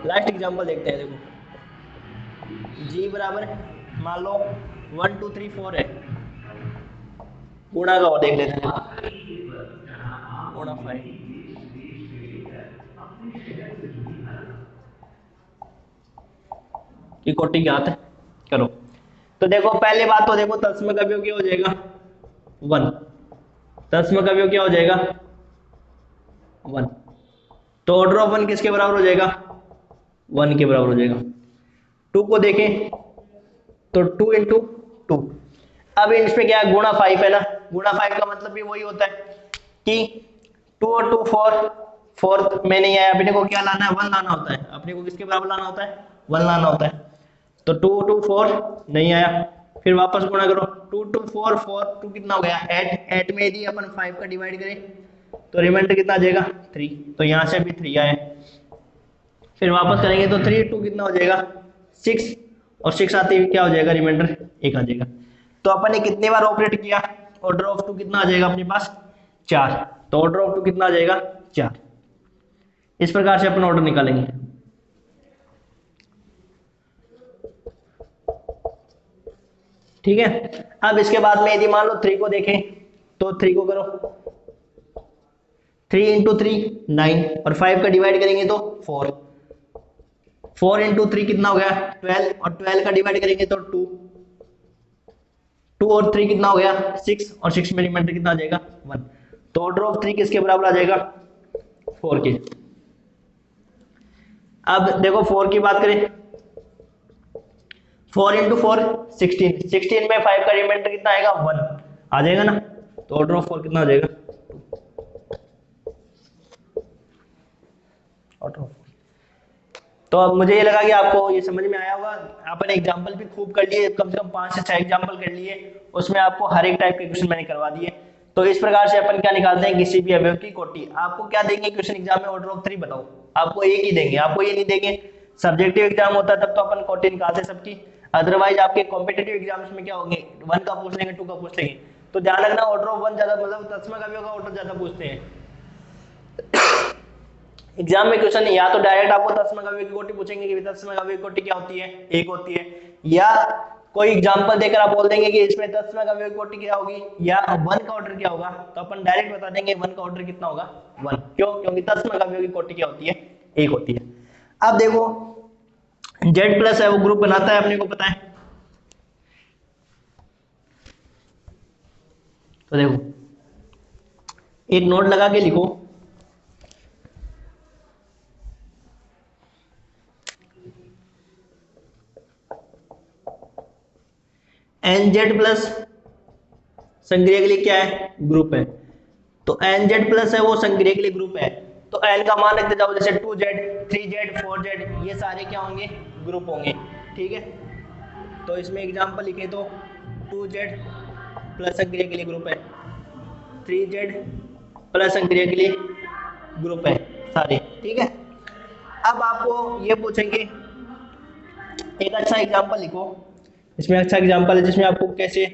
लास्ट एग्जांपल देखते हैं। देखो जी बराबर मान लो 1 2 3 4 है, गुणा का और देख लेते हैं। गुणा 5 की कोटि ज्ञात है, करो। तो देखो पहली बात तो देखो तत्सम का अवयव क्या हो जाएगा 1, तत्सम का अवयव क्या हो जाएगा 1, तो ऑर्डर ऑफ 1 किसके बराबर हो जाएगा 1 के बराबर हो जाएगा। 2 को देखें तो 2 इंटू 2, अब इसमें क्या है गुणा 5 है ना, गुणा 5 का मतलब भी वही होता है कि 2 और 2 4, 4 में नहीं आया, अपने को क्या लाना है 1 लाना होता है, अपने को किसके बराबर लाना होता है 1 लाना होता है। तो 2 2 4 नहीं आया, फिर वापस गुणा करो 2 2 4 4 2 कितना हो गया 8, 8 में यदि अपन 5 का डिवाइड करें तो रिमाइंडर कितना आ जाएगा 3, तो यहाँ से भी 3 आया, फिर वापस करेंगे तो 3 2 कितना हो जाएगा 6, और 6 आते ही क्या हो जाएगा रिमाइंडर 1 आ जाएगा। तो अपन ने कितने बार ऑपरेट किया, ऑर्डर ऑफ 2 कितना आ जाएगा अपने पास 4, तो ऑर्डर ऑफ 2 कितना आ जाएगा 4। इस प्रकार से अपन ऑर्डर निकालेंगे। ठीक है, अब इसके बाद में यदि मान लो 3 को देखें तो 3 को करो 3 इंटू 3 9, और 5 का डिवाइड करेंगे तो 4, 4 इंटू 3 कितना हो गया 12, और 12 का डिवाइड करेंगे तो 2, 2 और 3 कितना हो गया 6, और 6 में रिमाइंडर कितना आ जाएगा 1, तो ऑर्डर ऑफ 3 किसके बराबर आ जाएगा 4 के। अब देखो 4 की बात करें 4 इंटू 4 16, 16 में 5 का रिमाइंडर कितना आएगा 1 आ जाएगा ना, तो ऑर्डर ऑफ 4 कितना आ जाएगा ऑर्डर ऑफ। तो अब मुझे ये लगा कि आपको ये समझ में आया होगा। आपने एग्जाम्पल भी खूब कर लिए, कम से कम 5 से 6 एग्जाम्पल कर लिए, उसमें आपको हर एक टाइप के क्वेश्चन मैंने करवा दिए। तो इस प्रकार से अपन क्या निकालते हैं किसी भी अवयव की कोटि। आपको क्या देंगे क्वेश्चन एग्जाम में ऑर्डर ऑफ 3 बताओ, आपको एक ही देंगे, आपको ये नहीं देंगे। सब्जेक्टिव एग्जाम होता है तब तो अपन कोटि निकालते सबकी, अदरवाइज आपके कॉम्पिटिटिव एग्जाम्स में क्या होंगे 1 का पूछ लेंगे 2 का पूछ लेंगे। तो ध्यान रखना ऑर्डर ऑफ 1 ज्यादा, मतलब तत्सम अवयव का ऑर्डर ज्यादा पूछते हैं एग्जाम में। क्वेश्चन या तो डायरेक्ट आपको तत्सम अवयव की कोटि पूछेंगे कि तत्सम अवयव की कोटि क्या होती है, एक होती है, या कोई एग्जांपल देकर आप बोल देंगे कि इसमें तत्सम अवयव की कोटि क्या होगी या 1 का ऑर्डर क्या होगा, तो अपन डायरेक्ट बता देंगे 1 का ऑर्डर कितना होगा 1, क्यों, क्योंकि तत्सम अवयव की कोटि क्या होती है एक होती है। अब देखो Z प्लस है वो ग्रुप बनाता है, अपने को पता है। तो देखो एक नोट लगा के लिखो, NZ प्लस संक्रिया के लिए क्या है ग्रुप है, तो NZ प्लस है वो संक्रिया के लिए ग्रुप है। तो N का मान रखते जाओ, जैसे 2Z 3Z 4Z ये सारे क्या होंगे ग्रुप होंगे, ठीक है। तो इसमें एग्जांपल लिखे तो 2Z प्लस संक्रिया के लिए ग्रुप है, 3Z प्लस संक्रिया के लिए ग्रुप है सारे, ठीक है। अब आपको ये पूछेंगे एक अच्छा एग्जांपल लिखो, इसमें अच्छा एग्जांपल है जिसमें आपको कैसे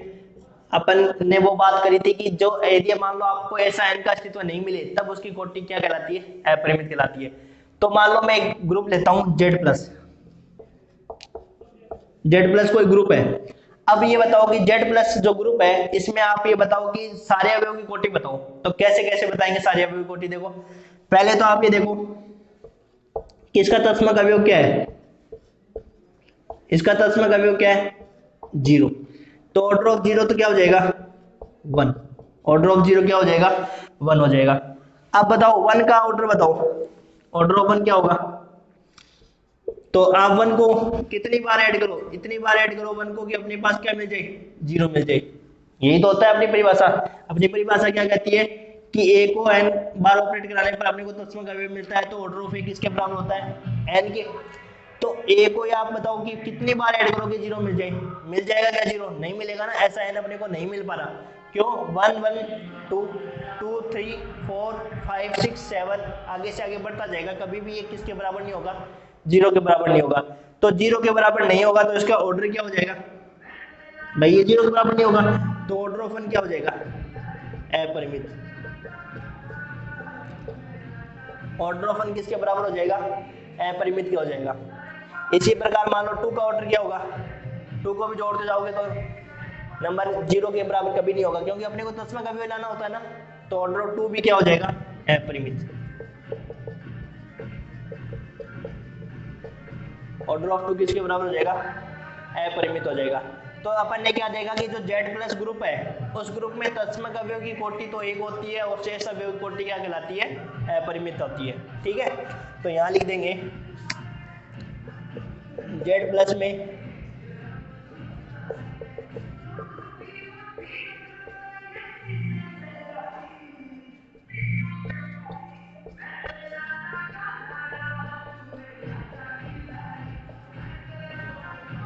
अपन ने वो बात करी थी कि जो यदि मान लो आपको ऐसा n का अस्तित्व नहीं मिले तब उसकी कोटि क्या कहलाती है अपरिमित कहलाती है। तो मान लो मैं एक ग्रुप लेता हूं Z प्लस कोई ग्रुप है। अब ये बताओ कि Z प्लस जो ग्रुप है इसमें आप ये बताओ कि सारे अवयव की कोटि बताओ, तो कैसे कैसे बताएंगे सारे अवयव की कोटि। देखो पहले तो आप ये देखो किसका तत्समक अवयव क्या है, इसका तत्समक अवयव क्या है 0, तो ऑर्डर ऑफ 0 तो क्या हो जाएगा 1, ऑर्डर ऑफ 0 क्या हो जाएगा 1 हो जाएगा। अब बताओ 1 का ऑर्डर बताओ, ऑर्डर ऑफ 1 क्या होगा, तो आप 1 को कितनी बार ऐड करो, इतनी बार ऐड करो 1 को कि अपने पास क्या मिल जाए 0 मिल जाए। यही तो होता है अपनी परिभाषा। अपनी परिभाषा क्या कहती है कि a को n बार ऑपरेट कराने पर अपने को तत्समक अवयव मिलता है, तो ऑर्डर ऑफ a किसके बराबर होता है n के। तो a को आप बताओ कि कितनी बार ऐड करोगे 0 मिल जाए, मिल जाएगा क्या 0 नहीं मिलेगा ना, ऐसा n अपने को नहीं मिल पा रहा, क्यों 1 1 2 2 3 4 5 6 7 आगे से आगे बढ़ता जाएगा, कभी भी ये किसके बराबर नहीं होगा 0 के बराबर नहीं होगा। तो 0 के बराबर नहीं होगा तो इसका ऑर्डर क्या हो जाएगा भाई, ये 0 के बराबर नहीं होगा, तो ऑर्डर ऑफ 1 क्या हो जाएगा अपरिमित। ऑर्डर ऑफ 1 किसके बराबर हो जाएगा अपरिमित क्या हो जाएगा। इसी प्रकार मान लो 2 का ऑर्डर क्या होगा, 2 को भी जोड़ते जाओगे तो नंबर 0 के बराबर कभी नहीं होगा, क्योंकि अपने को दसवां का भी लाना होता है ना। तो ऑर्डर ऑफ 2 भी क्या हो जाएगा, अपरिमित। ऑर्डर ऑफ 2 किसके बराबर हो जाएगा, अपरिमित हो जाएगा। तो अपन ने क्या देखा कि जो Z प्लस ग्रुप है उस ग्रुप में तत्समक अवयव की कोटि तो 1 होती है और शेष अवयव की कोटि क्या कहलाती है, अपरिमित होती है। ठीक है, तो यहां लिख देंगे Z प्लस में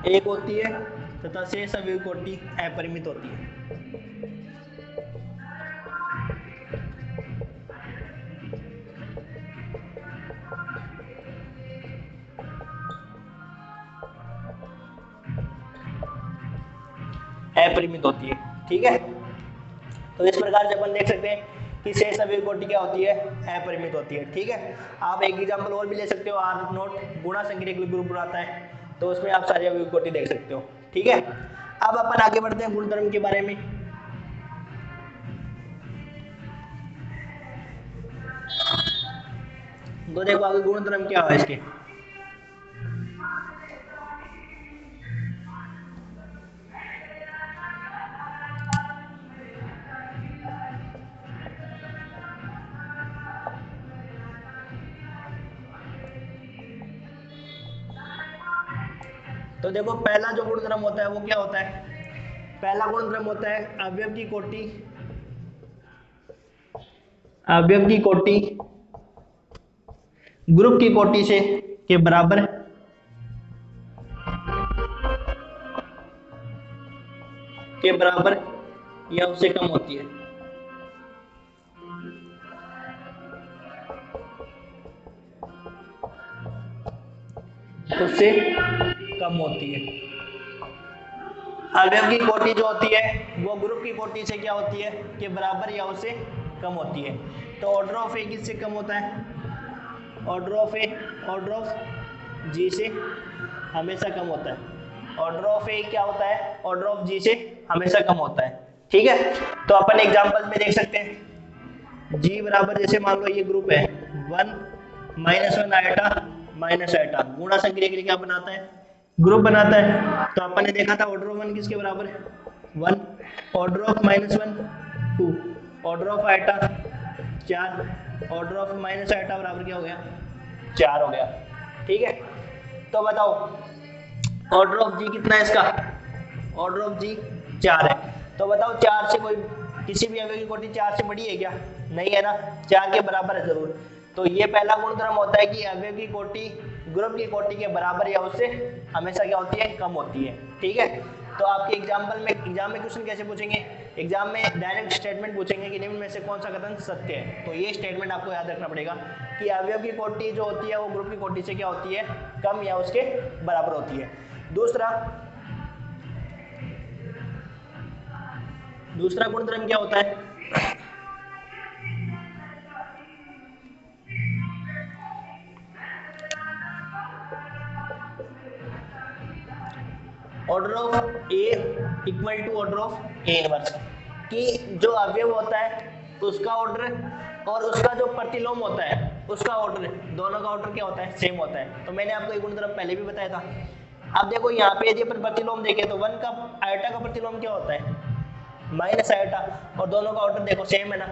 एक होती है तथा शेष अवयव की कोटि अपरिमित होती है। अपरिमित होती है। ठीक है, तो इस प्रकार से अपन देख सकते हैं कि शेष अवयव कोटि क्या होती है, अपरिमित होती है। ठीक है, आप एक एग्जांपल और भी ले सकते हो, आर नोट गुणा संक्रियक ग्रुप बनाता है, तो उसमें आप सारी अवयव कोटि देख सकते हो। ठीक है, अब अपन आगे बढ़ते हैं गुणधर्म के बारे में। तो देखो आगे गुणधर्म क्या है इसके। तो देखो पहला जो गुणधर्म होता है वो क्या होता है, पहला गुणधर्म होता है अवयव की कोटि, अवयव की कोटि ग्रुप की कोटि से के बराबर या उससे कम होती है। उससे कम होती है। अवयव की कोटि जो होती है वो ग्रुप की कोटि से क्या होती है, के बराबर या उससे कम होती है। तो ऑर्डर ऑफ ए किससे कम होता है, order of A order of G से हमेशा कम होता है। ऑर्डर ऑफ ए क्या होता है, ऑर्डर ऑफ जी से हमेशा कम होता है। ठीक है, तो अपन एग्जांपल में देख सकते हैं जी बराबर, जैसे मान लो ये ग्रुप है 1 -1 आयोटा माइनस आयोटा, गुणा संक्रिया के लिए क्या बनाता है, ग्रुप बनाता है। तो अपन ने देखा था ऑर्डर ऑफ 1 किसके बराबर है, 1, order of -1 2, order of iota 4, order of minus iota बराबर क्या हो गया, 4 हो गया। ठीक है, तो बताओ ऑर्डर ऑफ जी कितना है इसका, ऑर्डर ऑफ जी 4 है। तो बताओ 4 से कोई किसी भी अवयव की कोटि 4 से बड़ी है क्या, नहीं है ना, 4 के बराबर है जरूर। तो ये पहला गुणधर्म होता है कि अवयव की कोटि ग्रुप की कोटि के बराबर या उससे हमेशा क्या होती है, कम होती है। ठीक है, तो आपके एग्जाम में क्वेश्चन कैसे पूछेंगे, एग्जाम में डायरेक्ट स्टेटमेंट पूछेंगे कि निम्न में से कौन सा कथन सत्य है। तो ये स्टेटमेंट आपको याद रखना पड़ेगा कि अवयव की कोटि जो होती है वो ग्रुप की कोटि से क्या होती है, कम या उसके बराबर होती है। दूसरा गुणधर्म क्या होता है, order of A equal to order of a inverse, कि जो अवयव होता है उसका ऑर्डर और उसका जो प्रतिलोम होता है उसका ऑर्डर, दोनों का ऑर्डर क्या होता है, सेम होता है। तो मैंने आपको एक गुणधर्म पहले भी बताया था। अब देखो यहाँ पे यदि अपन प्रतिलोम देखें तो 1 का आयोटा का प्रतिलोम क्या होता है, माइनस आयोटा, और दोनों का ऑर्डर देखो सेम है ना।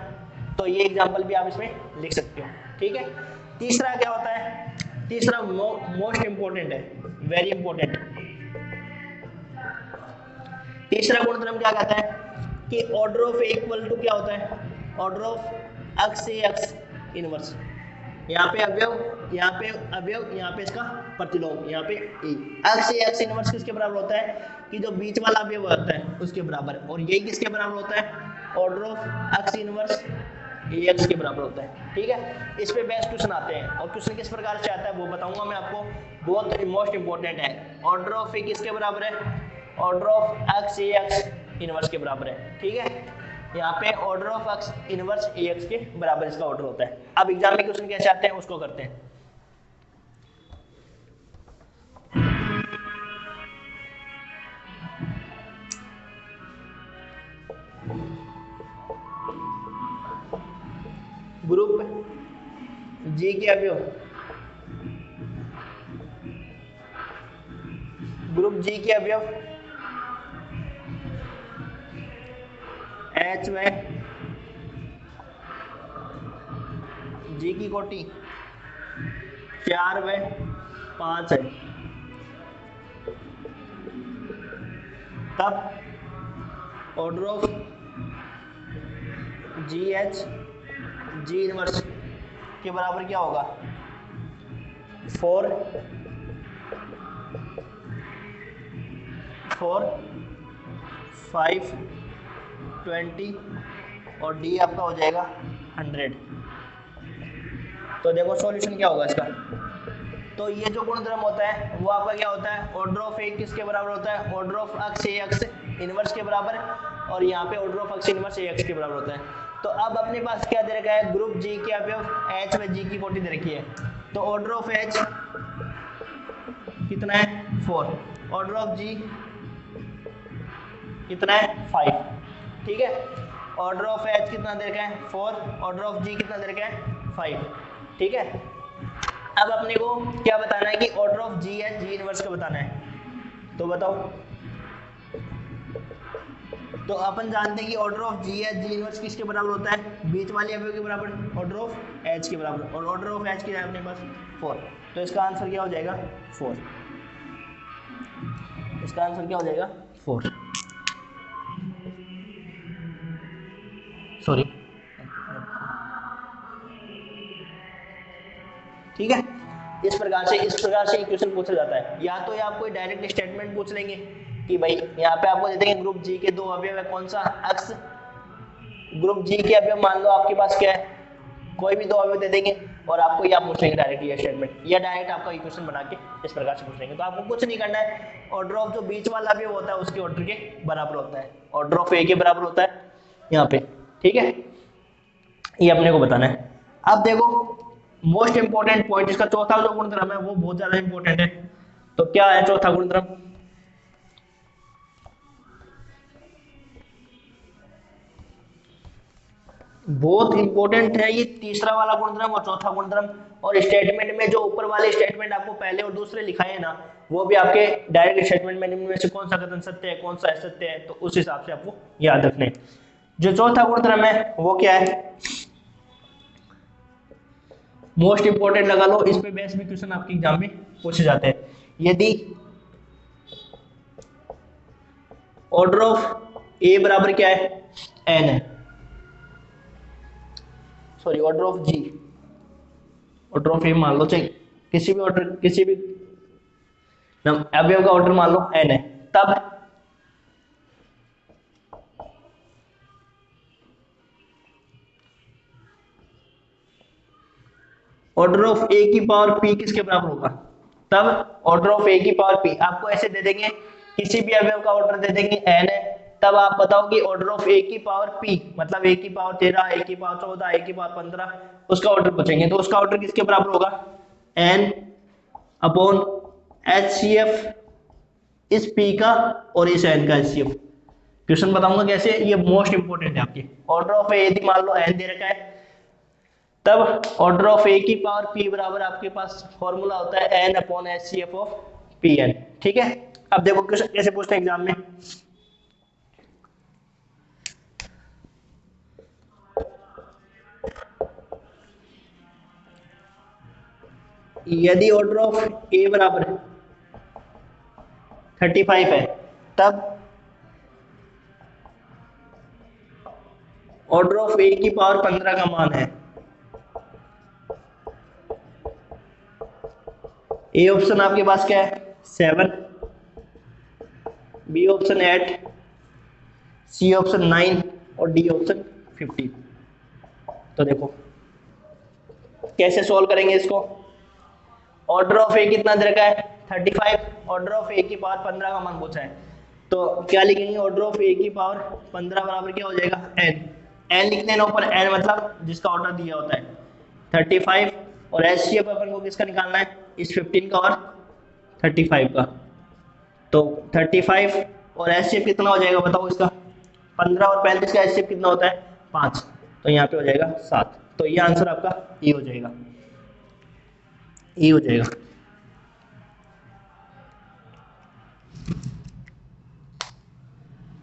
तो ये एग्जांपल भी आप इसमें लिख सकते हो। ठीक है, तीसरा क्या होता है, तीसरा मोस्ट इंपोर्टेंट है, वेरी इंपोर्टेंट। तीसरा गुणधर्म क्या कहता है कि order of A equal to क्या होता है, ऑर्डर ऑफ x से x इनवर्स। यहाँ पे अवयव, यहाँ पे अवयव, यहाँ पे इसका प्रतिलोम, यहाँ पे ए। x से x इनवर्स किसके बराबर होता है, कि जो बीच वाला अवयव होता है उसके बराबर, और यही किसके बराबर होता है, order of x inverse ax के बराबर होता है। ठीक है, इस पे बेस्ट क्वेश्चन आते हैं, और क्वेश्चन किस प्रकार से आता है वो बताऊंगा मैं आपको, बहुत मोस्ट इंपोर्टेंट है। ऑर्डर ऑफ ए किसके बराबर है, order of x ax inverse के बराबर है। ठीक है, यहाँ पे order of x inverse ax के बराबर इसका ऑर्डर होता है। अब एग्जाम में क्वेश्चन कैसे आते हैं उसको करते हैं। ग्रुप जी के अवयव, ग्रुप जी के अवयव एच व जी की कोटि 4 व 5 है, तब order of ji H G inverse के बराबर क्या होगा? 4 5 20 और डी आपका हो जाएगा 100। तो देखो सॉल्यूशन क्या होगा इसका। तो ये जो गुणधर्म होता है वो आपका क्या होता है? ऑर्डर ऑफ ए किसके बराबर होता है? Order of x a x inverse के बराबर, और यहाँ पे order of x inverse a x के बराबर होता है। तो अब अपने पास क्या दे रखा है? ग्रुप जी के अवयव एच व जी की कोटि दे रखी है। तो ऑर्डर ऑफ एच कितना है? 4, ऑर्डर ऑफ जी कितना है? 5, ठीक है। ऑर्डर ऑफ एच कितना दे रखा है? 4, ऑर्डर ऑफ जी कितना दे रखा है? 5, ठीक है। अब अपने को क्या बताना है कि order of ji H G inverse का बताना है। तो बताओ। तो अपन जानते हैं कि order of ji H G inverse किसके बराबर होता है? बीच वाले अवयव के बराबर, ऑर्डर ऑफ एच के बराबर, और ऑर्डर ऑफ एच के है अपने पास 4। तो इसका आंसर क्या हो जाएगा? 4। इसका आंसर क्या हो जाएगा? 4। सॉरी, ठीक है। इस प्रकार से इक्वेशन पूछा जाता है। या तो आपको डायरेक्ट स्टेटमेंट पूछ लेंगे कि भाई यहाँ पे आपको दे देंगे ग्रुप जी के दो अवयव है, कौन सा? अक्स। ग्रुप जी के अवयव मान लो आपके पास क्या है? कोई भी दो अवयव दे देंगे और आपको या पूछ लेंगे डायरेक्ट ये स्टेटमेंट, या डायरेक्ट आपका इक्वेशन बना के इस प्रकार से पूछ लेंगे। तो आपको कुछ नहीं करना है, ऑर्डर ऑफ जो बीच वाला अवयव होता है उसके ऑर्डर के बराबर होता है, ऑर्डर ऑफ ए के बराबर होता है यहाँ पे, ठीक है। ये अपने को बताना है। अब देखो मोस्ट इंपोर्टेंट पॉइंट, इसका चौथा जो गुणधर्म है वो बहुत ज्यादा इंपॉर्टेंट है। तो क्या है चौथा गुणधर्म? बहुत इंपॉर्टेंट है ये तीसरा वाला गुणधर्म और चौथा गुणधर्म। और स्टेटमेंट में जो ऊपर वाले स्टेटमेंट आपको पहले और दूसरे लिखाए हैं ना, वो भी आपके डायरेक्ट स्टेटमेंट में इनमें से कौन सा कथन सत्य है, कौन सा असत्य है, तो उस हिसाब से आपको याद रखना है। जो चौथा गुणधर्म है वो क्या है? मोस्ट इंपोर्टेंट लगा लो, इस पे बेस भी क्वेश्चन आपके एग्जाम में पूछे जाते हैं। यदि ऑर्डर ऑफ ए बराबर क्या है? एन है, sorry order of G, order of A मान लो, चाहे किसी भी ऑर्डर, किसी भी अवयव का ऑर्डर मान लो एन है, तब ऑर्डर ऑफ ए की पावर पी किसके बराबर होगा? तब ऑर्डर ऑफ ए की पावर पी आपको ऐसे दे देंगे, किसी भी अवयव का ऑर्डर दे देंगे एन है, तब आप बताओ कि ऑर्डर ऑफ ए की पावर पी मतलब ए की पावर 13, ए की पावर 14, ए की पावर 15, उसका ऑर्डर पूछेंगे। तो उसका ऑर्डर किसके बराबर होगा? N upon H C F, इस पी का और इस एन का एचसीएफ। क्वेश्चन बताऊंगा कैसे, ये मोस्ट इंपोर्टेंट है आपके। ऑर्डर ऑफ ए यदि मान लो एन दे रखा है, तब ऑर्डर ऑफ ए की पावर पी बराबर आपके पास फॉर्मूला होता है n upon HCF of p n, ठीक है। अब देखो क्वेश्चन कैसे पूछते हैं एग्जाम में। यदि ऑर्डर ऑफ ए बराबर 35 है, तब ऑर्डर ऑफ ए की पावर 15 का मान है। ए ऑप्शन आपके पास क्या है? 7, बी ऑप्शन 8, सी ऑप्शन 9 और डी ऑप्शन 15। तो देखो कैसे सॉल्व करेंगे इसको। ऑर्डर ऑफ ए कितना दे रखा है? 35, ऑर्डर ऑफ ए की पावर 15 का मान पूछा है, तो क्या लिखेंगे? ऑर्डर ऑफ ए की पावर 15 बराबर क्या हो जाएगा? एन। एन लिखते हैं ऊपर, एन मतलब जिसका ऑर्डर दिया होता है 35, और एचसीएफ अपन को किसका निकालना है? इस 15 का और 35 का। तो 35 और एचसीएफ कितना हो जाएगा बताओ इसका? 15 और 35 का एचसीएफ कितना होता है? 5, तो यहाँ पे हो जाएगा 7। तो ये आंसर आपका ई हो जाएगा, ई हो जाएगा।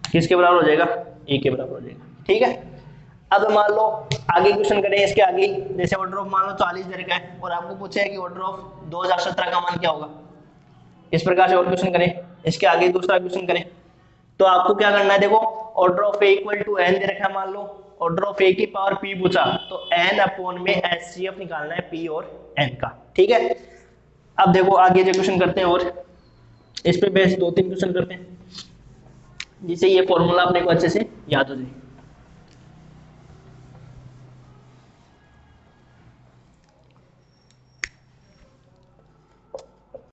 किसके बराबर हो जाएगा? ए के बराबर हो जाएगा, ठीक है। अब मान लो आगे क्वेश्चन करें, इसके आगे जैसे ऑर्डर ऑफ मान लो 40 दे रखा है और आपको पूछा है कि ऑर्डर ऑफ 2017 का मान क्या होगा, इस प्रकार से और क्वेश्चन करें। इसके आगे दूसरा क्वेश्चन करें तो आपको क्या करना है, देखो order of A equal to n दे रखा है, मान लो ऑर्डर ऑफ ए की पावर पी पूछा तो एन अपॉन में एचसीएफ निकालना है पी और एन का, ठीक है। अब देखो आगे जो क्वेश्चन करते हैं और इस पे बेस 2-3 क्वेश्चन करते हैं जिससे ये फॉर्मूला अपने को अच्छे से याद हो जाए।